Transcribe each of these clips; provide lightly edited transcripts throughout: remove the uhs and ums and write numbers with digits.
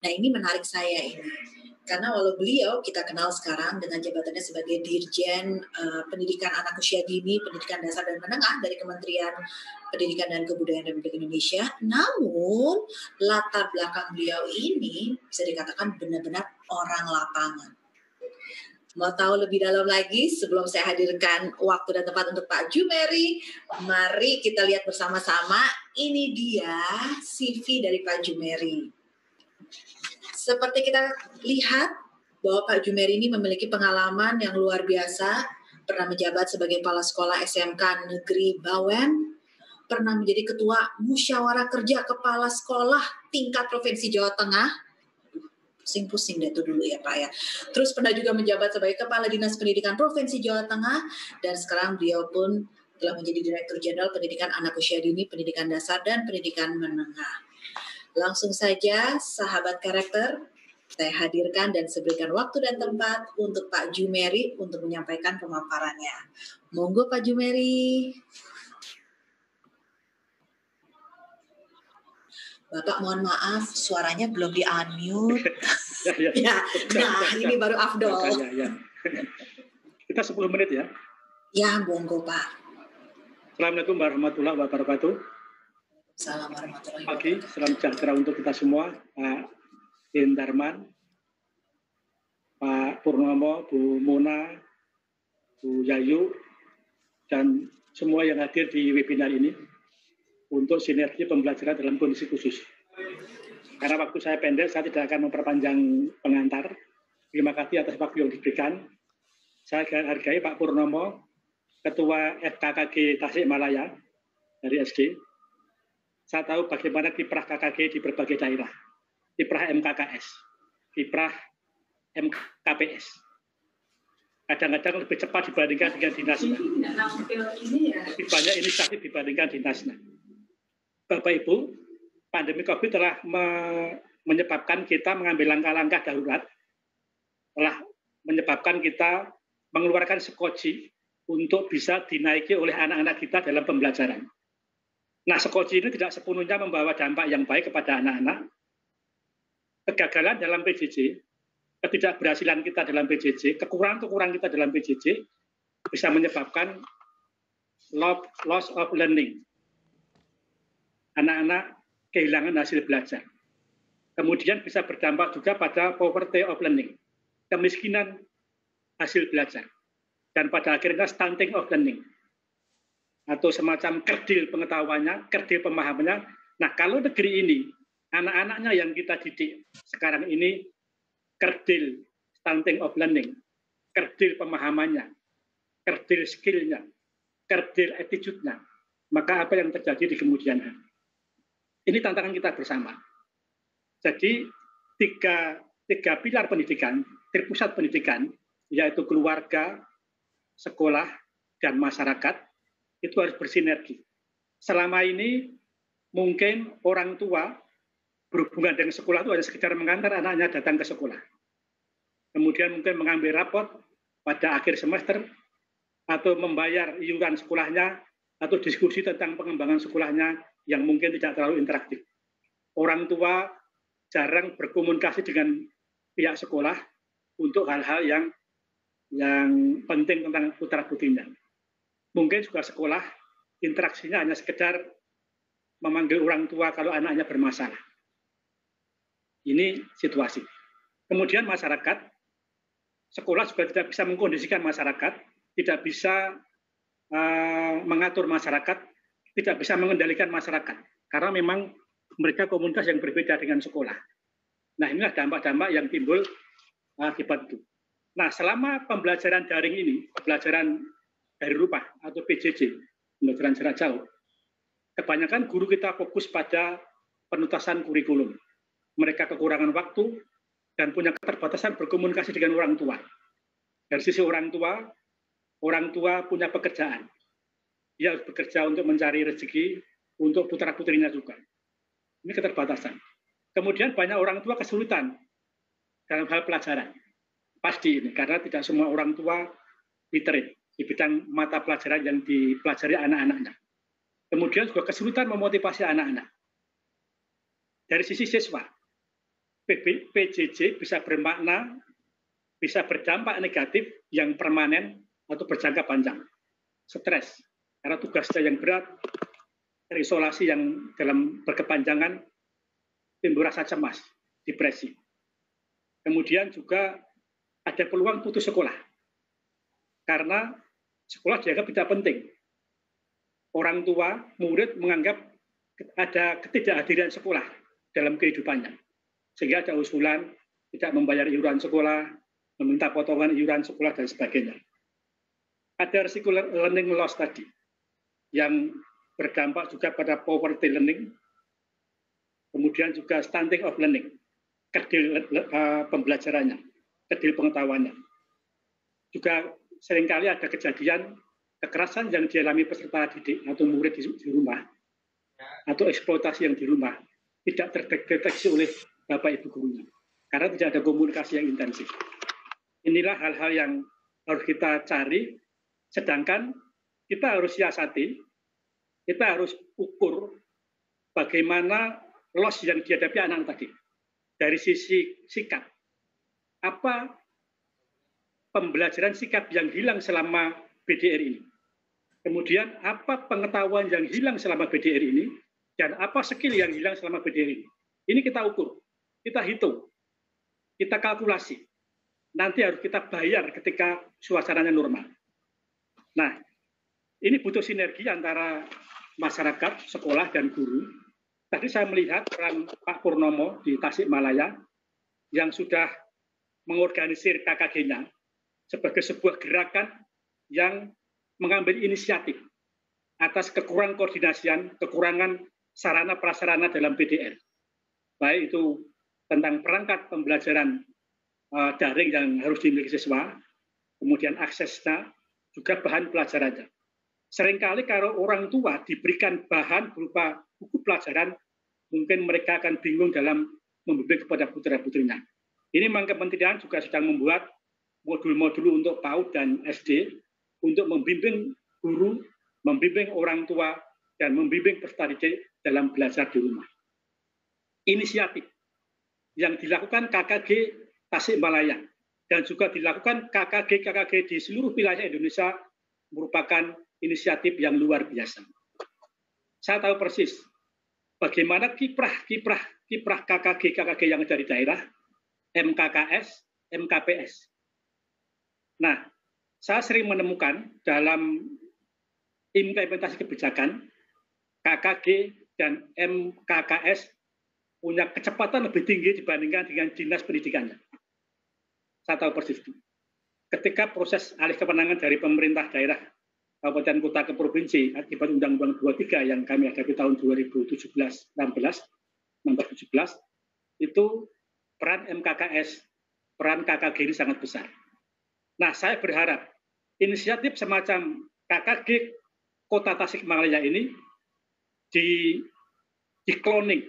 Nah, ini menarik saya ini. Karena walau beliau kita kenal sekarang dengan jabatannya sebagai Dirjen Pendidikan Anak Usia Dini, Pendidikan Dasar dan Menengah dari Kementerian Pendidikan dan Kebudayaan Republik Indonesia, namun latar belakang beliau ini bisa dikatakan benar-benar orang lapangan. Mau tahu lebih dalam lagi sebelum saya hadirkan waktu dan tempat untuk Pak Jumeri, mari kita lihat bersama-sama. Ini dia CV dari Pak Jumeri. Seperti kita lihat bahwa Pak Jumeri ini memiliki pengalaman yang luar biasa, pernah menjabat sebagai Kepala Sekolah SMK Negeri Bawen, pernah menjadi Ketua Musyawarah Kerja Kepala Sekolah tingkat Provinsi Jawa Tengah, pusing-pusing deh itu dulu ya Pak ya. Terus pernah juga menjabat sebagai Kepala Dinas Pendidikan Provinsi Jawa Tengah, dan sekarang beliau pun telah menjadi Direktur Jenderal Pendidikan Anak Usia Dini, Pendidikan Dasar, dan Pendidikan Menengah. Langsung saja, sahabat karakter, saya hadirkan dan berikan waktu dan tempat untuk Pak Jumeri untuk menyampaikan pemaparannya. Monggo Pak Jumeri. Bapak mohon maaf, suaranya belum di-unmute. Ya, nah ini baru afdol. Ya. Kita 10 menit ya. Ya, monggo Pak. Assalamualaikum warahmatullahi wabarakatuh. Assalamualaikum warahmatullahi Pagi, wabarakatuh. salam sejahtera untuk kita semua. Pak Indarman, Pak Purnomo, Bu Mona, Bu Yayu, dan semua yang hadir di webinar ini untuk sinergi pembelajaran dalam kondisi khusus. Karena waktu saya pendek, saya tidak akan memperpanjang pengantar. Terima kasih atas waktu yang diberikan. Saya hargai Pak Purnomo, Ketua FKKG Tasikmalaya dari SD. Saya tahu bagaimana kiprah KKG di berbagai daerah. Kiprah MKKS, kiprah MKPS. Kadang-kadang lebih cepat dibandingkan dengan dinasnya. Lebih banyak inisiatif dibandingkan dinasnya. Bapak Ibu, pandemi COVID telah menyebabkan kita mengambil langkah-langkah darurat, telah menyebabkan kita mengeluarkan sekoci untuk bisa dinaiki oleh anak-anak kita dalam pembelajaran. Nah, sekoci ini tidak sepenuhnya membawa dampak yang baik kepada anak-anak. Kegagalan dalam PJJ, ketidakberhasilan kita dalam PJJ, kekurangan-kekurangan kita dalam PJJ bisa menyebabkan loss of learning. Anak-anak kehilangan hasil belajar. Kemudian bisa berdampak juga pada poverty of learning, kemiskinan hasil belajar. Dan pada akhirnya stunting of learning, atau semacam kerdil pengetahuannya, kerdil pemahamannya. Nah, kalau negeri ini, anak-anaknya yang kita didik sekarang ini, kerdil stunting of learning, kerdil pemahamannya, kerdil skillnya, kerdil attitude-nya, maka apa yang terjadi di kemudian hari? Ini tantangan kita bersama. Jadi tiga pilar pendidikan, terpusat pendidikan, yaitu keluarga, sekolah, dan masyarakat, itu harus bersinergi. Selama ini mungkin orang tua berhubungan dengan sekolah itu hanya sekedar mengantar anaknya datang ke sekolah. Kemudian mungkin mengambil rapot pada akhir semester, atau membayar iuran sekolahnya, atau diskusi tentang pengembangan sekolahnya yang mungkin tidak terlalu interaktif. Orang tua jarang berkomunikasi dengan pihak sekolah untuk hal-hal yang penting tentang putra-putrinya. Mungkin juga sekolah interaksinya hanya sekedar memanggil orang tua kalau anaknya bermasalah. Ini situasi. Kemudian masyarakat, sekolah juga tidak bisa mengkondisikan masyarakat, tidak bisa mengatur masyarakat, tidak bisa mengendalikan masyarakat, karena memang mereka komunitas yang berbeda dengan sekolah. Nah, inilah dampak-dampak yang timbul akibat itu. Nah, selama pembelajaran daring ini, pembelajaran dari rumah atau PJJ, pembelajaran jarak jauh, kebanyakan guru kita fokus pada penuntasan kurikulum. Mereka kekurangan waktu dan punya keterbatasan berkomunikasi dengan orang tua. Dari sisi orang tua punya pekerjaan. Dia harus bekerja untuk mencari rezeki untuk putra-putrinya juga. Ini keterbatasan. Kemudian banyak orang tua kesulitan dalam hal pelajaran. Pasti ini, karena tidak semua orang tua literate di bidang mata pelajaran yang dipelajari anak-anaknya. Kemudian juga kesulitan memotivasi anak-anak. Dari sisi siswa, PJJ bisa bermakna, bisa berdampak negatif yang permanen atau berjangka panjang. Stres, karena tugasnya yang berat, terisolasi yang dalam berkepanjangan, timbul rasa cemas, depresi. Kemudian juga ada peluang putus sekolah, karena sekolah dianggap tidak penting. Orang tua, murid menganggap ada ketidakhadiran sekolah dalam kehidupannya. Sehingga ada usulan tidak membayar iuran sekolah, meminta potongan iuran sekolah, dan sebagainya. Ada risiko learning loss tadi, yang berdampak juga pada poverty learning, kemudian juga stunting of learning, kedil pembelajarannya, kedil pengetahuannya. Juga seringkali ada kejadian kekerasan yang dialami peserta didik atau murid di rumah, atau eksploitasi yang di rumah, tidak terdeteksi oleh Bapak Ibu gurunya, karena tidak ada komunikasi yang intensif. Inilah hal-hal yang harus kita cari, sedangkan kita harus siasati, kita harus ukur bagaimana loss yang dihadapi anak tadi. Dari sisi sikap, apa pembelajaran sikap yang hilang selama BDR ini? Kemudian apa pengetahuan yang hilang selama BDR ini? Dan apa skill yang hilang selama BDR ini? Ini kita ukur, kita hitung, kita kalkulasi. Nanti harus kita bayar ketika suasananya normal. Nah, ini butuh sinergi antara masyarakat, sekolah, dan guru. Tadi saya melihat peran Pak Purnomo di Tasikmalaya yang sudah mengorganisir KKG-nya sebagai sebuah gerakan yang mengambil inisiatif atas kekurangan koordinasian, kekurangan sarana prasarana dalam PDR. Baik itu tentang perangkat pembelajaran daring yang harus dimiliki siswa, kemudian aksesnya, juga bahan pelajarannya. Seringkali kalau orang tua diberikan bahan berupa buku pelajaran, mungkin mereka akan bingung dalam membimbing kepada putra-putrinya. Ini memang kementerian juga sedang membuat modul-modul untuk PAUD dan SD untuk membimbing guru, membimbing orang tua, dan membimbing peserta didik dalam belajar di rumah. Inisiatif yang dilakukan KKG Tasikmalaya dan juga dilakukan KKG di seluruh wilayah Indonesia merupakan inisiatif yang luar biasa. Saya tahu persis bagaimana kiprah KKG yang ada di daerah, MKKS, MKPS. Nah, saya sering menemukan dalam implementasi kebijakan, KKG dan MKKS punya kecepatan lebih tinggi dibandingkan dengan dinas pendidikannya. Saya tahu persis itu. Ketika proses alih kewenangan dari pemerintah daerah, kabupaten kota ke provinsi akibat Undang-Undang 23 yang kami hadapi tahun 2017, 16, itu peran MKKS, peran KKG ini sangat besar. Nah, saya berharap inisiatif semacam KKG Kota Tasikmalaya ini di-cloning,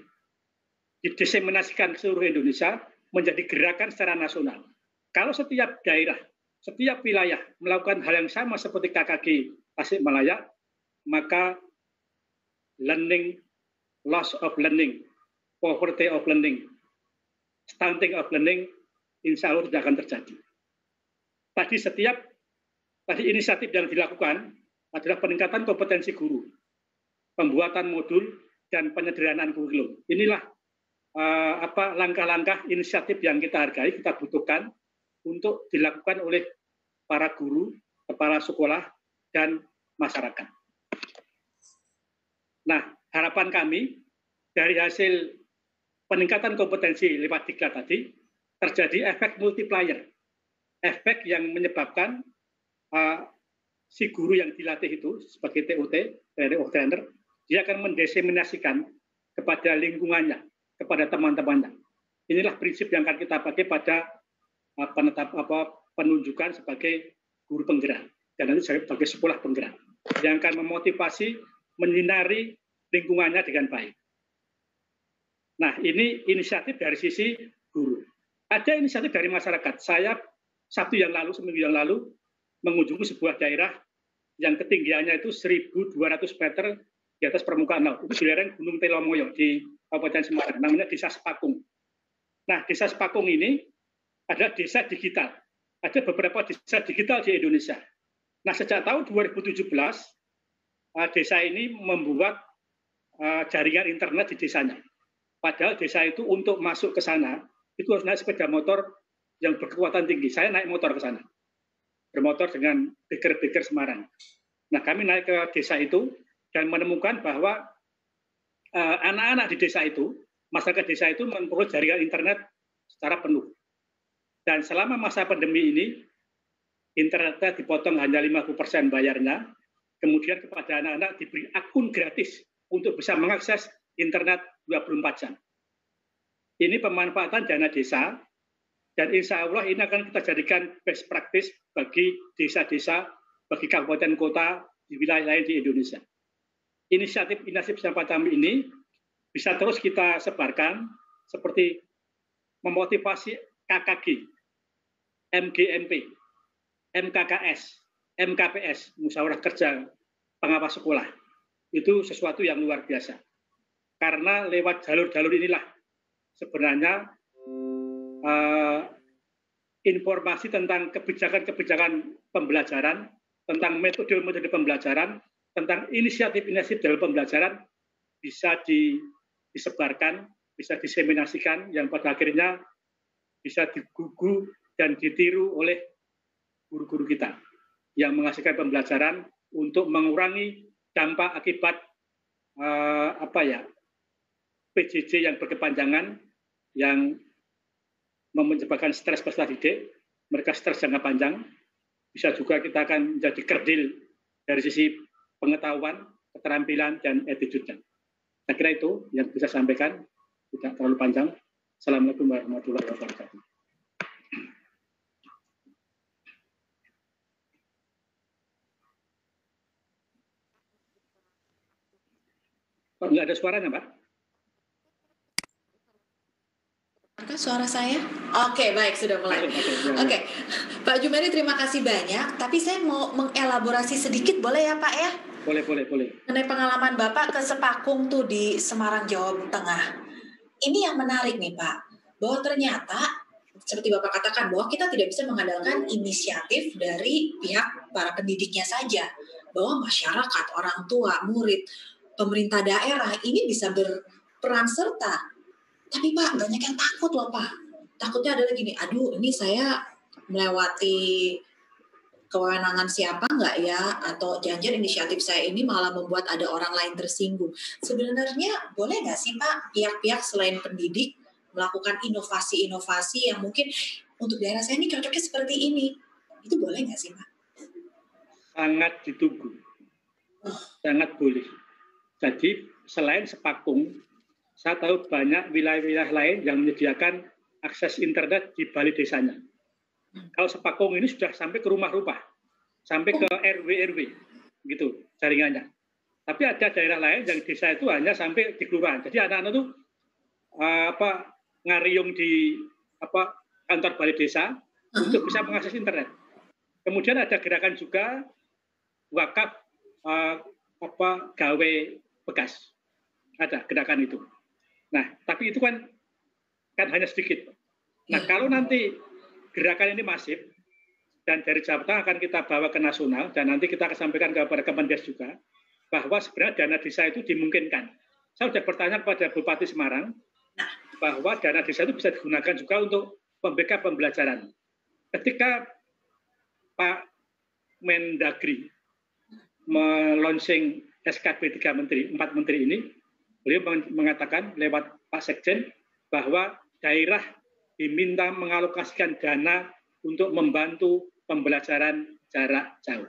didiseminasikan ke seluruh Indonesia menjadi gerakan secara nasional. Kalau setiap daerah, setiap wilayah melakukan hal yang sama seperti KKG Tasikmalaya, maka learning, loss of learning, poverty of learning, stunting of learning, insya Allah tidak akan terjadi. Tadi inisiatif yang dilakukan adalah peningkatan kompetensi guru, pembuatan modul, dan penyederhanaan kurikulum. Inilah langkah-langkah inisiatif yang kita hargai, kita butuhkan untuk dilakukan oleh para guru, kepala sekolah, dan masyarakat. Nah, harapan kami dari hasil peningkatan kompetensi lewat diklat tadi, terjadi efek multiplier, efek yang menyebabkan si guru yang dilatih itu sebagai TOT, training of trainer, dia akan mendiseminasikan kepada lingkungannya, kepada teman-temannya. Inilah prinsip yang akan kita pakai pada penunjukan sebagai guru penggerak dan nanti sebagai sekolah penggerak yang akan memotivasi, menyinari lingkungannya dengan baik. Nah, ini inisiatif dari sisi guru. Ada inisiatif dari masyarakat. Saya seminggu yang lalu mengunjungi sebuah daerah yang ketinggiannya itu 1.200 meter di atas permukaan laut. Itu di lereng Gunung Telomoyo di Kabupaten Semarang, namanya Desa Sepakung. Nah, Desa Sepakung ini adalah desa digital. Ada beberapa desa digital di Indonesia. Nah, sejak tahun 2017, desa ini membuat jaringan internet di desanya. Padahal desa itu untuk masuk ke sana, itu harus naik sepeda motor yang berkekuatan tinggi. Saya naik motor ke sana. Bermotor dengan beker-beker Semarang. Nah, kami naik ke desa itu dan menemukan bahwa anak-anak di desa itu, masyarakat desa itu memperoleh jaringan internet secara penuh. Dan selama masa pandemi ini, internetnya dipotong hanya 50% bayarnya, kemudian kepada anak-anak diberi akun gratis untuk bisa mengakses internet 24 jam. Ini pemanfaatan dana desa, dan insya Allah ini akan kita jadikan best practice bagi desa-desa, bagi kabupaten kota di wilayah lain di Indonesia. Inisiatif semacam ini bisa terus kita sebarkan seperti memotivasi KKG, MGMP, MKKS, MKPS, Musyawarah Kerja Pengawas Sekolah. Itu sesuatu yang luar biasa. Karena lewat jalur-jalur inilah sebenarnya informasi tentang kebijakan-kebijakan pembelajaran, tentang metode-metode pembelajaran, tentang inisiatif-inisiatif dalam pembelajaran bisa disebarkan, bisa diseminasikan, yang pada akhirnya bisa digugu dan ditiru oleh guru-guru kita yang menghasilkan pembelajaran untuk mengurangi dampak akibat PJJ yang berkepanjangan yang menyebabkan stres peserta didik, mereka stres jangka panjang. Bisa juga kita akan menjadi kerdil dari sisi pengetahuan, keterampilan, dan attitude-nya. Saya kira itu yang bisa saya sampaikan, tidak terlalu panjang. Assalamualaikum warahmatullahi wabarakatuh. Pak, nggak ada suaranya, Pak? Apakah suara saya? Oke, baik, sudah mulai. Oke, Pak Jumeri, terima kasih banyak. Tapi saya mau mengelaborasi sedikit, boleh ya Pak ya? Boleh. Mengenai pengalaman Bapak ke Sepakung tuh di Semarang, Jawa Tengah. Ini yang menarik nih Pak, bahwa ternyata seperti Bapak katakan bahwa kita tidak bisa mengandalkan inisiatif dari pihak para pendidiknya saja, bahwa masyarakat, orang tua, murid, pemerintah daerah ini bisa berperan serta. Tapi Pak, banyak yang takut loh Pak. Takutnya adalah gini, aduh ini saya melewati kewenangan siapa nggak ya, atau jangan-jangan inisiatif saya ini malah membuat ada orang lain tersinggung. Sebenarnya boleh nggak sih Pak pihak-pihak selain pendidik melakukan inovasi-inovasi yang mungkin untuk daerah saya ini cocoknya seperti ini? Itu boleh nggak sih Pak? Sangat ditunggu. Sangat boleh. Jadi selain Sepakung, saya tahu banyak wilayah-wilayah lain yang menyediakan akses internet di balik desanya. Kalau Sepakung ini sudah sampai ke rumah-rumah, sampai ke RW-RW, gitu jaringannya. Tapi ada daerah lain yang desa itu hanya sampai di kelurahan. Jadi anak-anak itu ngariung di kantor balai desa untuk bisa mengakses internet. Kemudian ada gerakan juga wakaf gawe bekas. Ada gerakan itu. Nah, tapi itu kan hanya sedikit. Nah, kalau nanti gerakan ini masif dan dari Jawa Tengah akan kita bawa ke nasional dan nanti kita akan sampaikan kepada Kemendes juga bahwa sebenarnya dana desa itu dimungkinkan. Saya sudah bertanya kepada Bupati Semarang bahwa dana desa itu bisa digunakan juga untuk membackup pembelajaran. Ketika Pak Mendagri meluncing SKB 4 menteri ini, beliau mengatakan lewat Pak Sekjen bahwa daerah diminta mengalokasikan dana untuk membantu pembelajaran jarak jauh.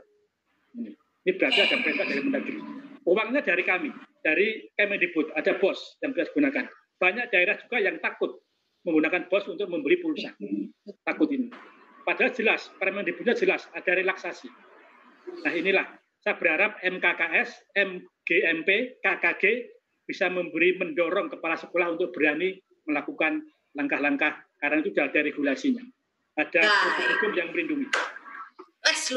Ini berarti ada perintah dari Mendagri. Uangnya dari kami, dari Kemendikbud, ada BOS yang bisa digunakan. Banyak daerah juga yang takut menggunakan BOS untuk membeli pulsa. Takut ini. Padahal jelas, Permendikbudnya jelas, ada relaksasi. Nah inilah, saya berharap MKKS, MGMP, KKG bisa mendorong kepala sekolah untuk berani melakukan langkah-langkah, karena itu sudah ada regulasinya. Ada hukum yang melindungi.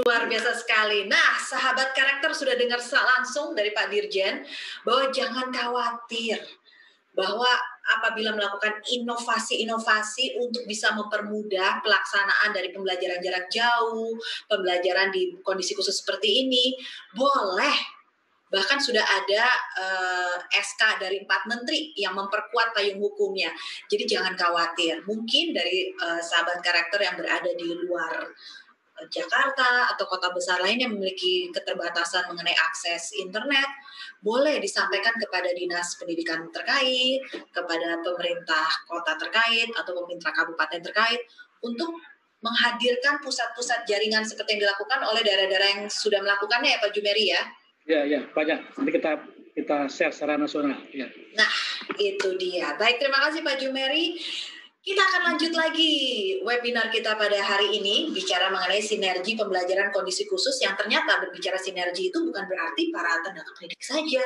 Luar biasa sekali. Nah, sahabat karakter sudah dengar langsung dari Pak Dirjen bahwa jangan khawatir bahwa apabila melakukan inovasi-inovasi untuk bisa mempermudah pelaksanaan dari pembelajaran jarak jauh, pembelajaran di kondisi khusus seperti ini, boleh. Bahkan sudah ada SK dari 4 menteri yang memperkuat payung hukumnya. Jadi jangan khawatir. Mungkin dari sahabat karakter yang berada di luar Jakarta atau kota besar lain yang memiliki keterbatasan mengenai akses internet, boleh disampaikan kepada dinas pendidikan terkait, kepada pemerintah kota terkait atau pemerintah kabupaten terkait untuk menghadirkan pusat-pusat jaringan seperti yang dilakukan oleh daerah-daerah yang sudah melakukannya ya Pak Jumeri ya. Ya, banyak. Nanti kita share secara nasional. Ya. Nah, itu dia. Baik, terima kasih Pak Jumeri. Kita akan lanjut lagi webinar kita pada hari ini, bicara mengenai sinergi pembelajaran kondisi khusus, yang ternyata berbicara sinergi itu bukan berarti para tenaga pendidik saja.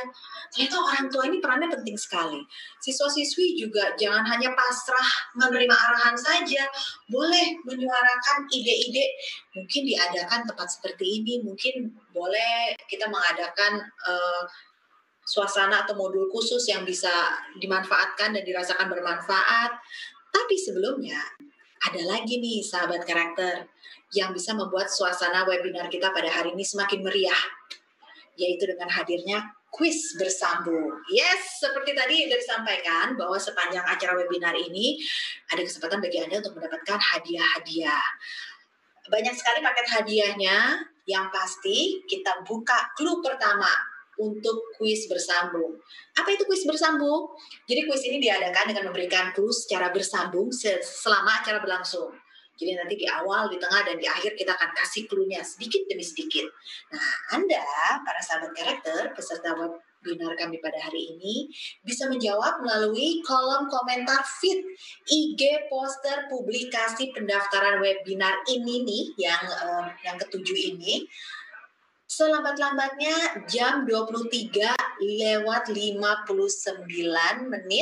Ternyata orang tua ini perannya penting sekali. Siswa-siswi juga jangan hanya pasrah menerima arahan saja, boleh menyuarakan ide-ide, mungkin diadakan tempat seperti ini, mungkin boleh kita mengadakan suasana atau modul khusus yang bisa dimanfaatkan dan dirasakan bermanfaat. Tapi sebelumnya, ada lagi nih sahabat karakter yang bisa membuat suasana webinar kita pada hari ini semakin meriah, yaitu dengan hadirnya kuis bersambung. Yes, seperti tadi sudah disampaikan bahwa sepanjang acara webinar ini ada kesempatan bagi Anda untuk mendapatkan hadiah-hadiah. Banyak sekali paket hadiahnya, yang pasti kita buka clue pertama untuk kuis bersambung. Apa itu kuis bersambung? Jadi kuis ini diadakan dengan memberikan clue secara bersambung selama acara berlangsung. Jadi nanti di awal, di tengah, dan di akhir kita akan kasih clue-nya sedikit demi sedikit. Nah, Anda, para sahabat karakter, peserta webinar kami pada hari ini, bisa menjawab melalui kolom komentar feed IG poster publikasi pendaftaran webinar ini nih, yang ketujuh ini. Selambat-lambatnya jam 23:59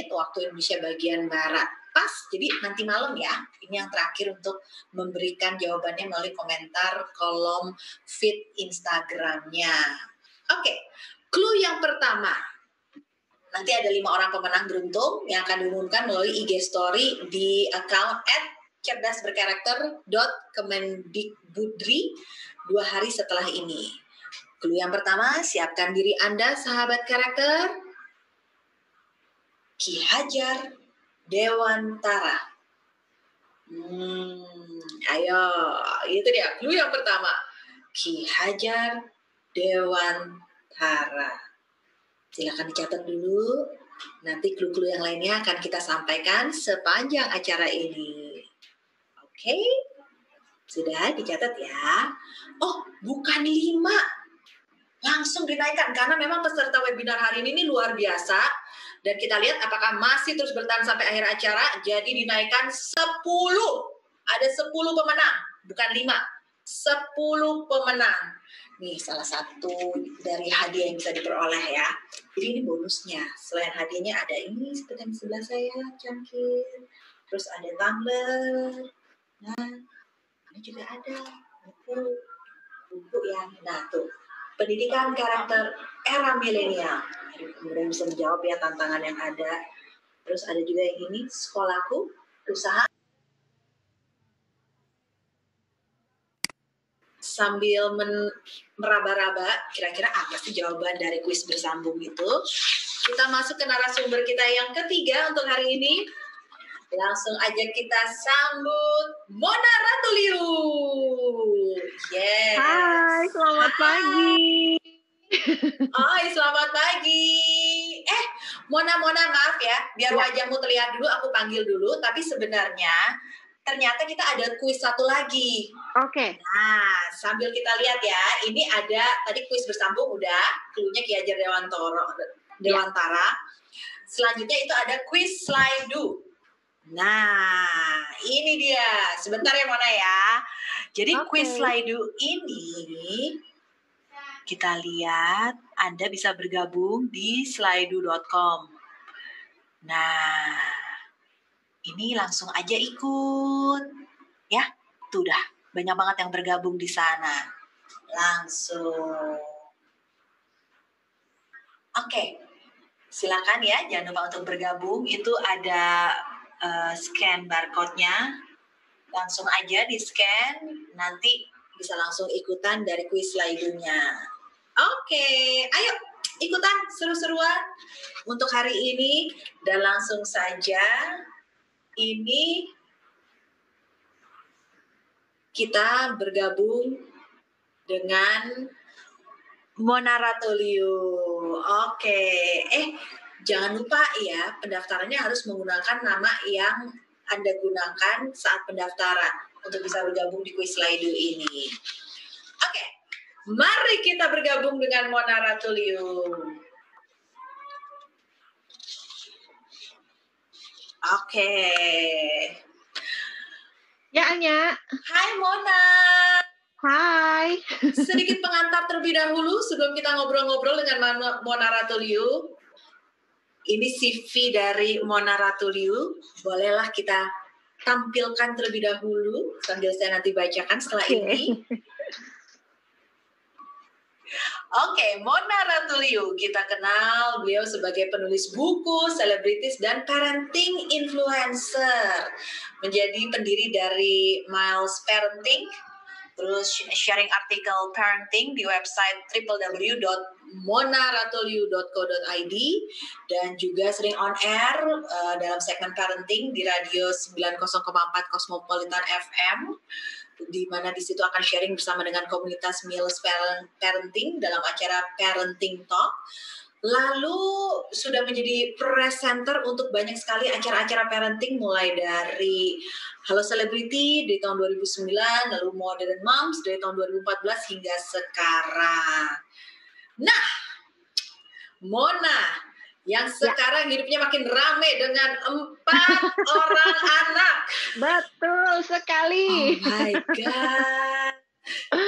waktu Indonesia bagian Barat. Pas, jadi nanti malam ya. Ini yang terakhir untuk memberikan jawabannya melalui komentar kolom feed Instagramnya. Oke, clue yang pertama. Nanti ada 5 orang pemenang beruntung yang akan diumumkan melalui IG story di account @cerdasberkarakter.kemendikbudri 2 hari setelah ini. Clue yang pertama, siapkan diri Anda, sahabat karakter. Ki Hajar Dewantara. Ayo, itu dia clue yang pertama. Ki Hajar Dewantara. Silakan dicatat dulu. Nanti clue-clue yang lainnya akan kita sampaikan sepanjang acara ini. Oke? Sudah dicatat ya? Oh, bukan 5. Langsung dinaikkan karena memang peserta webinar hari ini luar biasa, dan kita lihat apakah masih terus bertahan sampai akhir acara. Jadi dinaikkan 10. Ada 10 pemenang, bukan 5. 10 pemenang. Nih salah satu dari hadiah yang bisa diperoleh ya. Jadi ini bonusnya. Selain hadiahnya ada ini seperti yang di sebelah saya, cangkir. Terus ada tumbler. Nah, ini juga ada buku yang tuh. Pendidikan karakter era milenial. Kemudian bisa menjawab ya tantangan yang ada. Terus ada juga yang ini, sekolahku, usaha. Sambil meraba-raba, kira-kira apa sih jawaban dari kuis bersambung itu? Kita masuk ke narasumber kita yang ketiga untuk hari ini. Langsung aja kita sambut Mona Ratuliu. Yes. Hai, selamat pagi. Hai, selamat pagi. Mona, maaf ya, biar wajahmu terlihat dulu, aku panggil dulu. Tapi sebenarnya ternyata kita ada kuis satu lagi. Oke. Nah, sambil kita lihat ya, ini ada tadi kuis bersambung udah, clue-nya Ki Hajar Dewantara. Selanjutnya itu ada kuis Slido. Nah, ini dia. Sebentar ya Mona ya. Jadi kuis Slido ini kita lihat Anda bisa bergabung di slido.com. Nah, ini langsung aja ikut. Ya, tuh udah banyak banget yang bergabung di sana. Langsung. Oke. Silakan ya, jangan lupa untuk bergabung. Itu ada scan barcode-nya. Langsung aja di-scan, nanti bisa langsung ikutan dari kuis Slido-nya. Oke, ayo ikutan seru-seruan untuk hari ini. Dan langsung saja, ini kita bergabung dengan Mona Ratuliu. Oke, jangan lupa ya, pendaftarannya harus menggunakan nama yang Anda gunakan saat pendaftaran untuk bisa bergabung di kuis Slido ini. Oke, mari kita bergabung dengan Mona Ratuliu. Oke. Ya, Anya. Hai Mona. Hai. Sedikit pengantar terlebih dahulu sebelum kita ngobrol-ngobrol dengan Mona Ratuliu. Ini CV dari Mona Ratuliu. Bolehlah kita tampilkan terlebih dahulu sambil saya nanti bacakan setelah ini. Oke, Mona Ratuliu, kita kenal beliau sebagai penulis buku, selebritis, dan parenting influencer. Menjadi pendiri dari Miles Parenting, terus sharing artikel parenting di website www.monaratuliu.co.id, dan juga sering on air dalam segmen parenting di radio 90,4 Cosmopolitan FM, di mana di situ akan sharing bersama dengan komunitas Miles Parenting dalam acara Parenting Talk. Lalu sudah menjadi presenter untuk banyak sekali acara-acara parenting, mulai dari Halo Celebrity dari tahun 2009, lalu Modern Moms dari tahun 2014 hingga sekarang. Nah, Mona yang sekarang hidupnya makin rame dengan 4 orang anak. Betul sekali. Oh my God.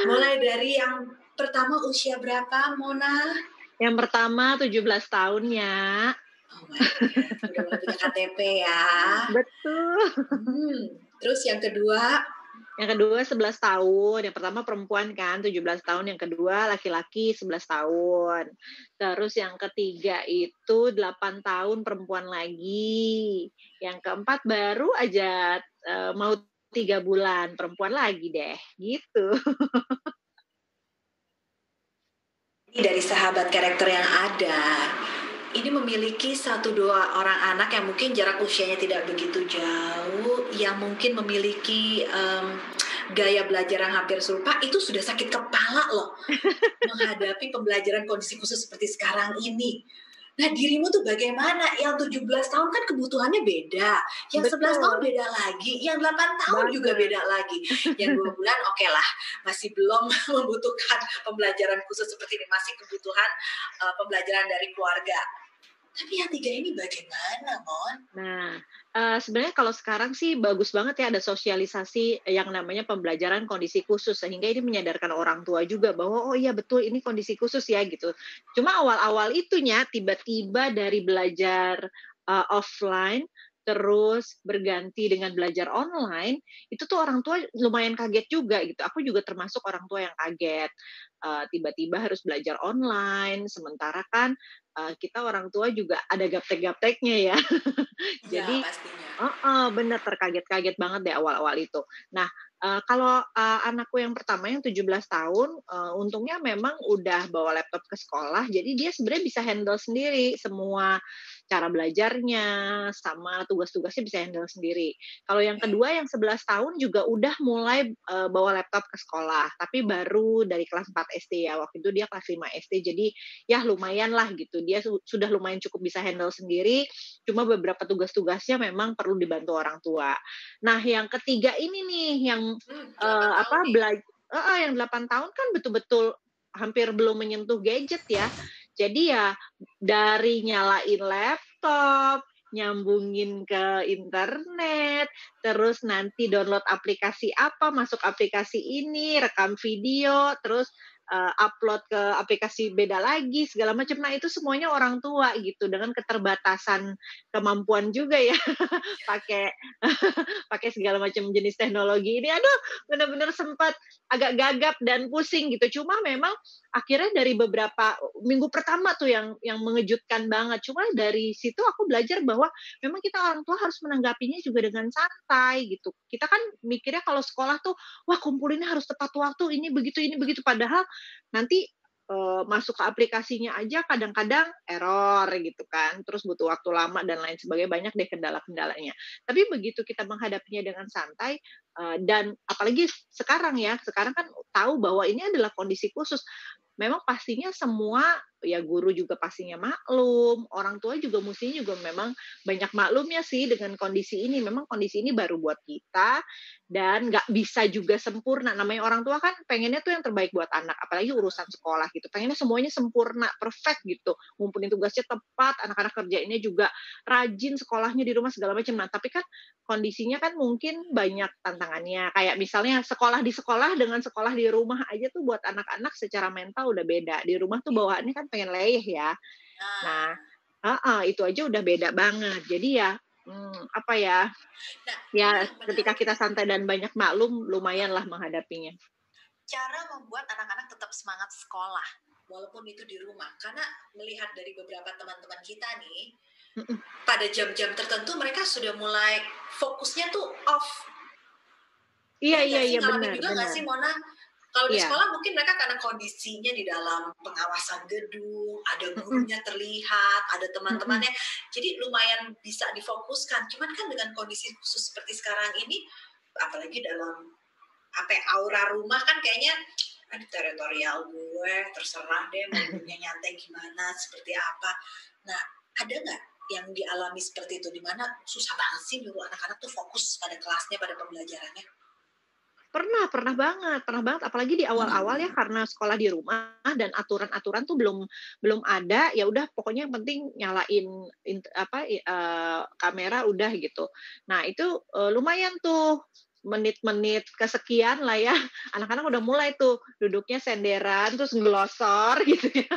Mulai dari yang pertama usia berapa, Mona? Yang pertama 17 tahun ya. Oh my God, udah mulai punya KTP ya. Betul. Terus yang kedua? Yang kedua 11 tahun. Yang pertama perempuan kan 17 tahun. Yang kedua laki-laki 11 tahun. Terus yang ketiga itu 8 tahun perempuan lagi. Yang keempat baru aja mau 3 bulan perempuan lagi deh. Gitu. Dari sahabat karakter yang ada, ini memiliki 1-2 orang anak yang mungkin jarak usianya tidak begitu jauh, yang mungkin memiliki gaya belajar yang hampir serupa, itu sudah sakit kepala loh menghadapi pembelajaran kondisi khusus seperti sekarang ini. Nah, dirimu tuh bagaimana? Yang 17 tahun kan kebutuhannya beda. Yang 11 tahun beda lagi. Yang 8 tahun juga beda lagi. Yang 2 bulan oke lah. Masih belum membutuhkan pembelajaran khusus seperti ini. Masih kebutuhan pembelajaran dari keluarga. Tapi yang 3 ini bagaimana, Mon? Nah, sebenarnya kalau sekarang sih bagus banget ya ada sosialisasi yang namanya pembelajaran kondisi khusus, sehingga ini menyadarkan orang tua juga bahwa oh iya betul ini kondisi khusus ya gitu. Cuma awal-awal itunya tiba-tiba dari belajar offline terus berganti dengan belajar online, itu tuh orang tua lumayan kaget juga gitu. Aku juga termasuk orang tua yang kaget. Tiba-tiba harus belajar online, sementara kan kita orang tua juga ada gaptek-gapteknya ya. Jadi, bener terkaget-kaget banget deh awal-awal itu. Nah, kalau anakku yang pertama yang 17 tahun, untungnya memang udah bawa laptop ke sekolah, jadi dia sebenarnya bisa handle sendiri semua cara belajarnya, sama tugas-tugasnya bisa handle sendiri. Kalau yang kedua yang 11 tahun juga udah mulai bawa laptop ke sekolah, tapi baru dari kelas 4 SD ya, waktu itu dia kelas 5 SD, jadi ya lumayan lah gitu, dia sudah lumayan cukup bisa handle sendiri, cuma beberapa tugas-tugasnya memang perlu dibantu orang tua. Nah, yang ketiga ini nih, yang yang 8 tahun kan betul-betul hampir belum menyentuh gadget ya. Jadi ya dari nyalain laptop, nyambungin ke internet, terus nanti download aplikasi apa, masuk aplikasi ini, rekam video, terus upload ke aplikasi beda lagi, segala macam. Nah, itu semuanya orang tua gitu, dengan keterbatasan kemampuan juga ya, pakai segala macam jenis teknologi ini. Aduh, benar-benar sempat agak gagap dan pusing gitu. Cuma memang akhirnya dari beberapa minggu pertama tuh yang mengejutkan banget. Cuma dari situ aku belajar bahwa memang kita orang tua harus menanggapinya juga dengan santai gitu. Kita kan mikirnya kalau sekolah tuh, wah kumpulinnya harus tepat waktu, ini begitu. Padahal nanti masuk ke aplikasinya aja kadang-kadang error gitu kan, terus butuh waktu lama dan lain sebagainya, banyak deh kendala-kendalanya. Tapi begitu kita menghadapinya dengan santai, dan apalagi sekarang ya, sekarang kan tahu bahwa ini adalah kondisi khusus. Memang pastinya semua, ya guru juga pastinya maklum, orang tua juga mestinya juga memang banyak maklumnya sih dengan kondisi ini. Memang kondisi ini baru buat kita dan nggak bisa juga sempurna. Namanya orang tua kan pengennya tuh yang terbaik buat anak, apalagi urusan sekolah gitu. Pengennya semuanya sempurna, perfect gitu. Ngumpulin tugasnya tepat, anak-anak kerjainnya juga rajin, sekolahnya di rumah segala macam. Nah, tapi kan kondisinya kan mungkin banyak tantangannya. Kayak misalnya sekolah di sekolah dengan sekolah di rumah aja tuh buat anak-anak secara mental udah beda. Di rumah tuh bawaannya kan pengen leyeh ya. Nah, Nah, itu aja udah beda banget. Jadi ya, apa ya, nah ini ya yang ketika menarik kita nih. santai dan banyak maklum, lumayanlah menghadapinya. Cara membuat anak-anak tetap semangat sekolah walaupun itu di rumah, karena melihat dari beberapa teman-teman kita nih, Mhm. pada jam-jam tertentu mereka sudah mulai fokusnya tuh off. Iya Iya iya nggak sih, iya, ngalamin benar juga nggak benar. sih Mona? Kalau di Iya. sekolah mungkin mereka karena kondisinya di dalam pengawasan gedung, ada Mhm gurunya terlihat, ada mhm. teman-temannya, jadi lumayan bisa difokuskan. Cuman kan dengan kondisi khusus seperti sekarang ini, apalagi dalam apa ya, aura rumah kan kayaknya ada teritorial gue, terserah deh mau gurunya nyantai gimana, seperti apa. Nah, ada nggak yang dialami seperti itu, di mana susah banget sih nyuruh anak-anak tuh fokus pada kelasnya, pada pembelajarannya? Pernah banget, apalagi di awal-awal ya karena sekolah di rumah dan aturan-aturan tuh belum belum ada, ya udah pokoknya yang penting nyalain kamera udah gitu. Nah itu, lumayan tuh menit-menit kesekian lah ya, anak-anak udah mulai tuh duduknya senderan, terus ngelosor gitu ya,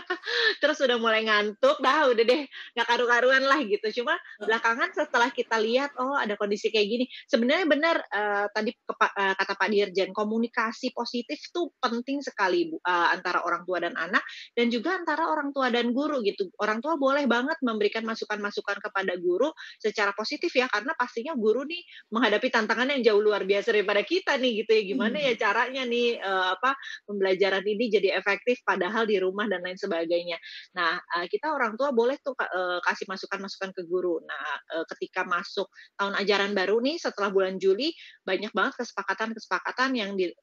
terus udah mulai ngantuk, dah udah deh nggak karu-karuan lah gitu. Cuma belakangan setelah kita lihat, oh ada kondisi kayak gini, sebenarnya benar, tadi kata Pak Dirjen, komunikasi positif tuh penting sekali antara orang tua dan anak, dan juga antara orang tua dan guru gitu. Orang tua boleh banget memberikan masukan-masukan kepada guru secara positif ya, karena pastinya guru nih menghadapi tantangan yang jauh luar biasa daripada kita nih gitu ya. Gimana ya caranya nih, pembelajaran ini jadi efektif padahal di rumah dan lain sebagainya. Nah, kita orang tua boleh tuh kasih masukan-masukan ke guru. Nah, ketika masuk tahun ajaran baru nih setelah bulan Juli, banyak banget kesepakatan-kesepakatan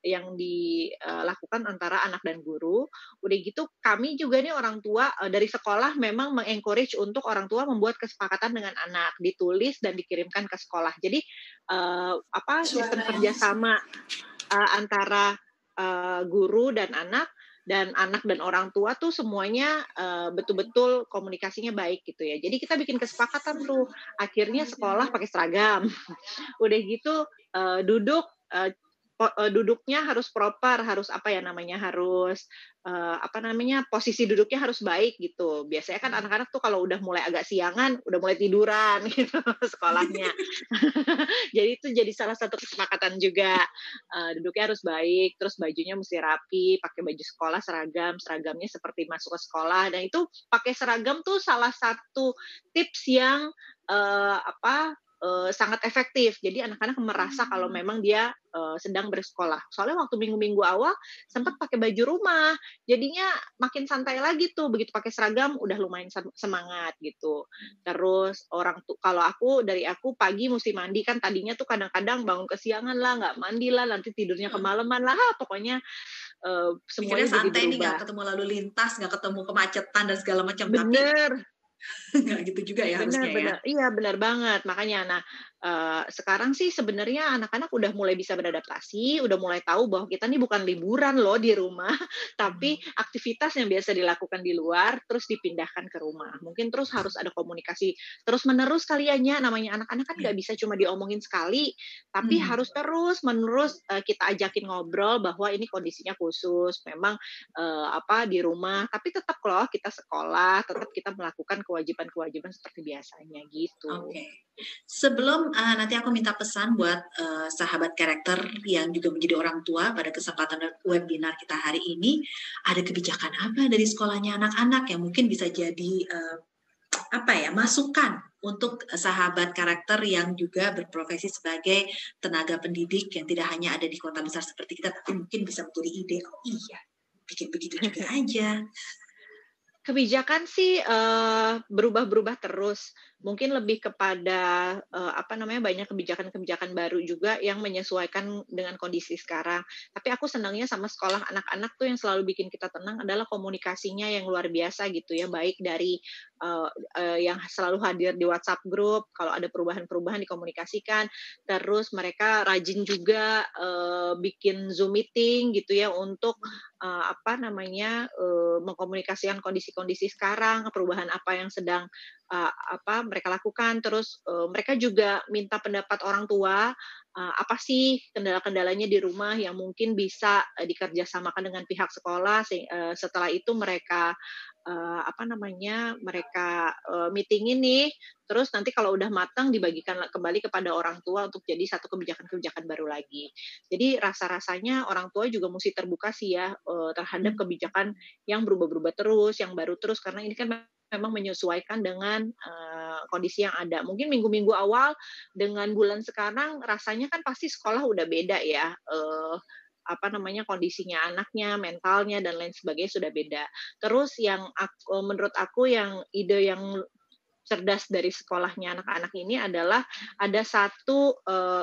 yang dilakukan antara anak dan guru. Udah gitu kami juga nih orang tua, dari sekolah memang meng-encourage untuk orang tua membuat kesepakatan dengan anak, ditulis dan dikirimkan ke sekolah. Jadi, sistem Suara yang kerjasama antara, guru dan anak dan orang tua tuh semuanya, betul-betul komunikasinya baik gitu ya. Jadi kita bikin kesepakatan tuh, akhirnya sekolah pakai seragam. Udah gitu, duduknya harus proper, harus apa ya namanya, harus, posisi duduknya harus baik gitu. Biasanya kan anak-anak tuh kalau udah mulai agak siangan, udah mulai tiduran gitu sekolahnya. Jadi itu jadi salah satu kesepakatan juga, duduknya harus baik, terus bajunya mesti rapi, pakai baju sekolah seragam, seragamnya seperti masuk ke sekolah, dan itu pakai seragam tuh salah satu tips yang, sangat efektif. Jadi anak-anak merasa kalau memang dia, sedang bersekolah. Soalnya waktu minggu-minggu awal sempat pakai baju rumah, jadinya makin santai lagi tuh, begitu pakai seragam udah lumayan semangat gitu. Terus kalau dari aku pagi mesti mandi, kan tadinya tuh kadang-kadang bangun kesiangan lah, nggak mandi lah, nanti tidurnya kemalaman lah, pokoknya, pikirnya semuanya jadi santai nih, nggak berubah. ketemu lalu lintas, nggak ketemu kemacetan dan segala macam, tapi Bener. nggak gitu juga ya Bener harusnya ya. bener, iya bener banget. Makanya, nah, sekarang sih sebenarnya anak-anak udah mulai bisa beradaptasi, udah mulai tahu bahwa kita nih bukan liburan loh di rumah, tapi aktivitas yang biasa dilakukan di luar, terus dipindahkan ke rumah. Mungkin terus harus ada komunikasi terus-menerus kali ya, Nya, namanya anak-anak kan Ya. nggak bisa cuma diomongin sekali, tapi harus terus-menerus, kita ajakin ngobrol bahwa ini kondisinya khusus, memang, di rumah, tapi tetap loh kita sekolah, tetap kita melakukan kewajiban-kewajiban seperti biasanya gitu. Oke. Sebelum nanti aku minta pesan buat sahabat karakter yang juga menjadi orang tua pada kesempatan webinar kita hari ini. Ada kebijakan apa dari sekolahnya anak-anak yang mungkin bisa jadi masukan untuk sahabat karakter yang juga berprofesi sebagai tenaga pendidik yang tidak hanya ada di kota besar seperti kita, tapi mungkin bisa menjadi ide. Oh iya, bikin begitu juga aja. Kebijakan sih berubah-berubah terus. Mungkin lebih kepada banyak kebijakan-kebijakan baru juga yang menyesuaikan dengan kondisi sekarang. Tapi aku senangnya sama sekolah anak-anak tuh yang selalu bikin kita tenang adalah komunikasinya yang luar biasa gitu ya, baik dari yang selalu hadir di WhatsApp grup, kalau ada perubahan-perubahan dikomunikasikan. Terus mereka rajin juga bikin Zoom meeting gitu ya untuk mengkomunikasikan kondisi-kondisi sekarang, perubahan apa yang sedang mereka lakukan. Terus mereka juga minta pendapat orang tua, apa sih kendala-kendalanya di rumah yang mungkin bisa dikerjasamakan dengan pihak sekolah. Setelah itu mereka meeting ini, terus nanti kalau udah matang dibagikan kembali kepada orang tua untuk jadi satu kebijakan-kebijakan baru lagi. Jadi rasa-rasanya orang tua juga mesti terbuka sih ya terhadap kebijakan yang berubah-berubah terus, yang baru terus, karena ini kan memang menyesuaikan dengan kondisi yang ada. Mungkin minggu-minggu awal dengan bulan sekarang rasanya kan pasti sekolah udah beda ya. Kondisinya anaknya, mentalnya dan lain sebagainya sudah beda. Terus yang menurut aku yang ide yang cerdas dari sekolahnya anak-anak ini adalah ada satu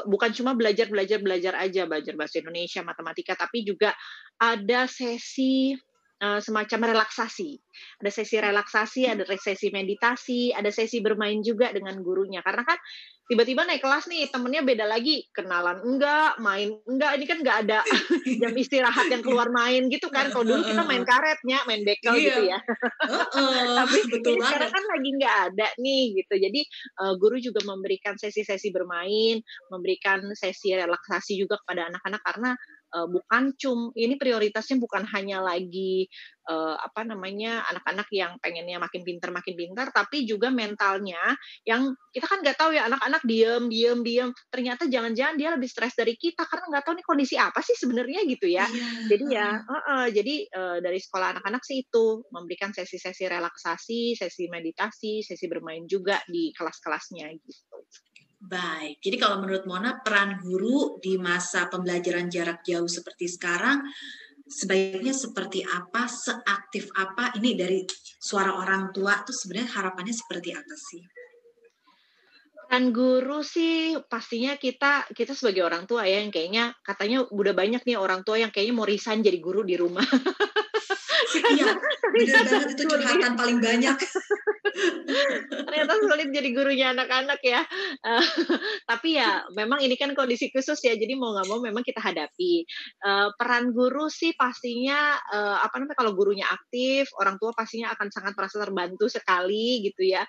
bukan cuma belajar aja, belajar bahasa Indonesia, matematika, tapi juga ada sesi semacam relaksasi. Ada sesi relaksasi, ada sesi meditasi, ada sesi bermain juga dengan gurunya. Karena kan tiba-tiba naik kelas nih, temennya beda lagi, kenalan enggak, main enggak, ini kan enggak ada jam istirahat yang keluar main gitu kan. Kalau dulu kita main karetnya, main bekel gitu ya. Tapi betul ini sekarang banget. kan lagi enggak ada nih gitu. Jadi guru juga memberikan sesi-sesi bermain, memberikan sesi relaksasi juga kepada anak-anak karena ini prioritasnya bukan hanya lagi anak-anak yang pengennya makin pintar, tapi juga mentalnya yang kita kan nggak tahu ya, anak-anak diem, ternyata jangan-jangan dia lebih stres dari kita karena nggak tahu nih kondisi apa sih sebenarnya gitu ya. Jadi dari sekolah anak-anak sih itu memberikan sesi-sesi relaksasi, sesi meditasi, sesi bermain juga di kelas-kelasnya gitu. Baik, jadi kalau menurut Mona, peran guru di masa pembelajaran jarak jauh seperti sekarang, sebaiknya seperti apa, seaktif apa? Ini dari suara orang tua tuh sebenarnya harapannya seperti apa sih? Peran guru sih pastinya kita sebagai orang tua ya, yang kayaknya katanya udah banyak nih orang tua yang kayaknya mau resign jadi guru di rumah. Iya, benar banget, itu curhatan paling banyak. Ternyata sulit jadi gurunya anak-anak ya. Tapi ya memang ini kan kondisi khusus ya, jadi mau nggak mau memang kita hadapi. Peran guru sih pastinya kalau gurunya aktif, orang tua pastinya akan sangat merasa terbantu sekali gitu ya.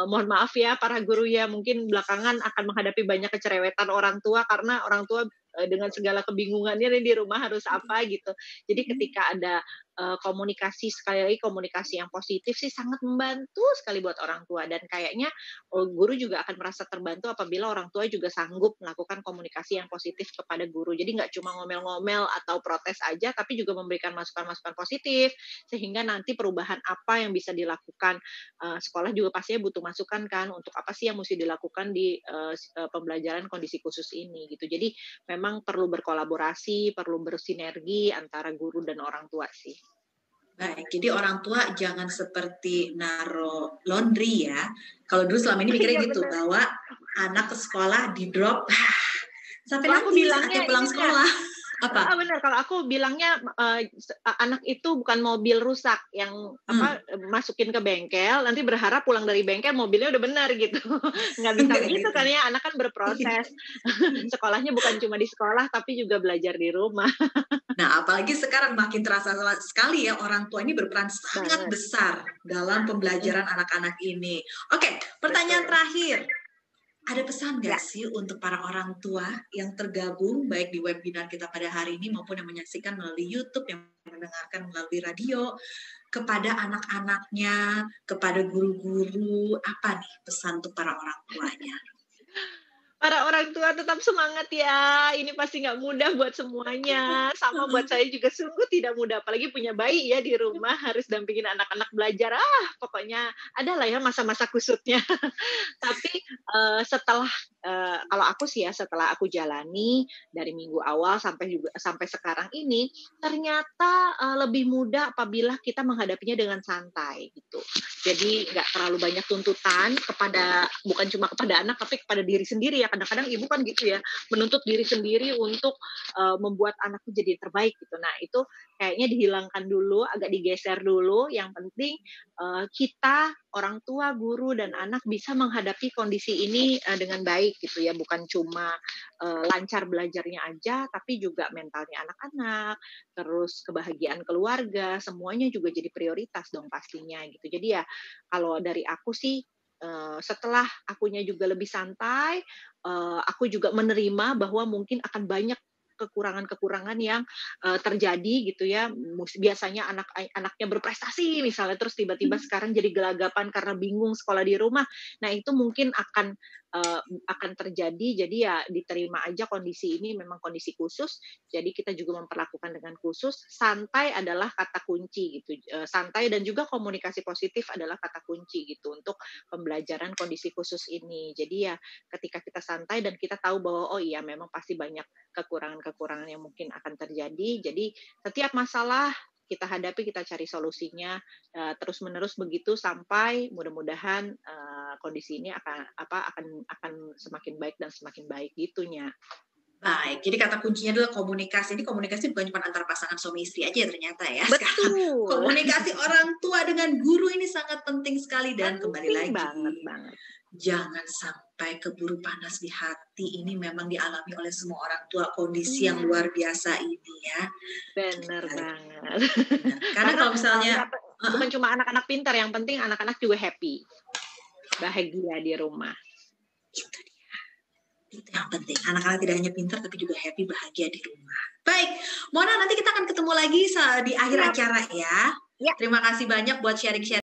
Mohon maaf ya para guru ya, mungkin belakangan akan menghadapi banyak kecerewetan orang tua karena orang tua dengan segala kebingungannya nih di rumah harus apa gitu. Jadi ketika ada komunikasi, sekali lagi komunikasi yang positif sih sangat membantu sekali buat orang tua, dan kayaknya guru juga akan merasa terbantu apabila orang tua juga sanggup melakukan komunikasi yang positif kepada guru. Jadi nggak cuma ngomel-ngomel atau protes aja, tapi juga memberikan masukan-masukan positif sehingga nanti perubahan apa yang bisa dilakukan. Sekolah juga pastinya butuh masukan kan untuk apa sih yang mesti dilakukan di pembelajaran kondisi khusus ini gitu. Jadi memang perlu berkolaborasi, perlu bersinergi antara guru dan orang tua sih. Baik, jadi orang tua jangan seperti naro laundry ya. Kalau dulu selama ini mikirnya gitu, benar. bahwa anak ke sekolah di drop sampai Aku nanti bilangnya saatnya pulang sekolah. Apa? Benar, kalau aku bilangnya anak itu bukan mobil rusak yang masukin ke bengkel, nanti berharap pulang dari bengkel mobilnya udah benar gitu. Nggak bisa begitu kan ya, anak kan berproses. Sekolahnya bukan cuma di sekolah, tapi juga belajar di rumah. Nah, apalagi sekarang makin terasa sekali ya, orang tua ini berperan sangat besar dalam pembelajaran anak-anak ini. Oke, pertanyaan terakhir. Ada pesan nggak sih untuk para orang tua yang tergabung baik di webinar kita pada hari ini maupun yang menyaksikan melalui YouTube, yang mendengarkan melalui radio, kepada anak-anaknya, kepada guru-guru, apa nih pesan untuk para orang tuanya? Para orang tua tetap semangat ya, ini pasti nggak mudah buat semuanya, sama buat saya juga sungguh tidak mudah, apalagi punya bayi ya di rumah, harus dampingin anak-anak belajar, pokoknya ada lah ya masa-masa kusutnya. Tapi, setelah, kalau aku sih ya, setelah aku jalani dari minggu awal sampai sekarang ini, ternyata, lebih mudah apabila kita menghadapinya dengan santai gitu. Jadi nggak terlalu banyak tuntutan bukan cuma kepada anak, tapi kepada diri sendiri ya, kadang-kadang ibu kan gitu ya, menuntut diri sendiri untuk, membuat anaknya jadi terbaik gitu. Nah itu kayaknya dihilangkan dulu, agak digeser dulu, yang penting, kita, orang tua, guru, dan anak bisa menghadapi kondisi ini, dengan baik gitu ya, bukan cuma, lancar belajarnya aja, tapi juga mentalnya anak-anak, terus kebahagiaan keluarga, semuanya juga jadi prioritas dong pastinya gitu. Jadi ya kalau dari aku sih, setelah akunya juga lebih santai, aku juga menerima bahwa mungkin akan banyak kekurangan-kekurangan yang, terjadi gitu ya. Biasanya anaknya berprestasi misalnya, terus tiba-tiba sekarang jadi gelagapan karena bingung sekolah di rumah. Nah itu mungkin akan terjadi, jadi ya diterima aja kondisi ini memang kondisi khusus, jadi kita juga memperlakukan dengan khusus, santai adalah kata kunci gitu, santai dan juga komunikasi positif adalah kata kunci gitu untuk pembelajaran kondisi khusus ini. Jadi ya ketika kita santai dan kita tahu bahwa, oh iya memang pasti banyak kekurangan-kekurangan yang mungkin akan terjadi, jadi setiap masalah kita hadapi, kita cari solusinya, terus-menerus begitu sampai mudah-mudahan, kondisi ini akan semakin baik dan semakin baik gitunya. Baik, jadi kata kuncinya adalah komunikasi. Ini komunikasi bukan cuma antara pasangan suami istri aja ternyata ya. Sekarang Betul. komunikasi orang tua dengan guru ini sangat penting sekali, dan kembali lagi, banget. Jangan sampai keburu panas di hati. Ini memang dialami oleh semua orang tua, kondisi yang luar biasa ini ya. Benar banget. Karena kalau misalnya bukan cuma anak-anak pintar, yang penting anak-anak juga happy, bahagia di rumah. Itu yang penting. Anak-anak tidak hanya pintar tapi juga happy, bahagia di rumah. Baik, Mona, nanti kita akan ketemu lagi di akhir acara ya. Terima kasih banyak buat sharing-sharing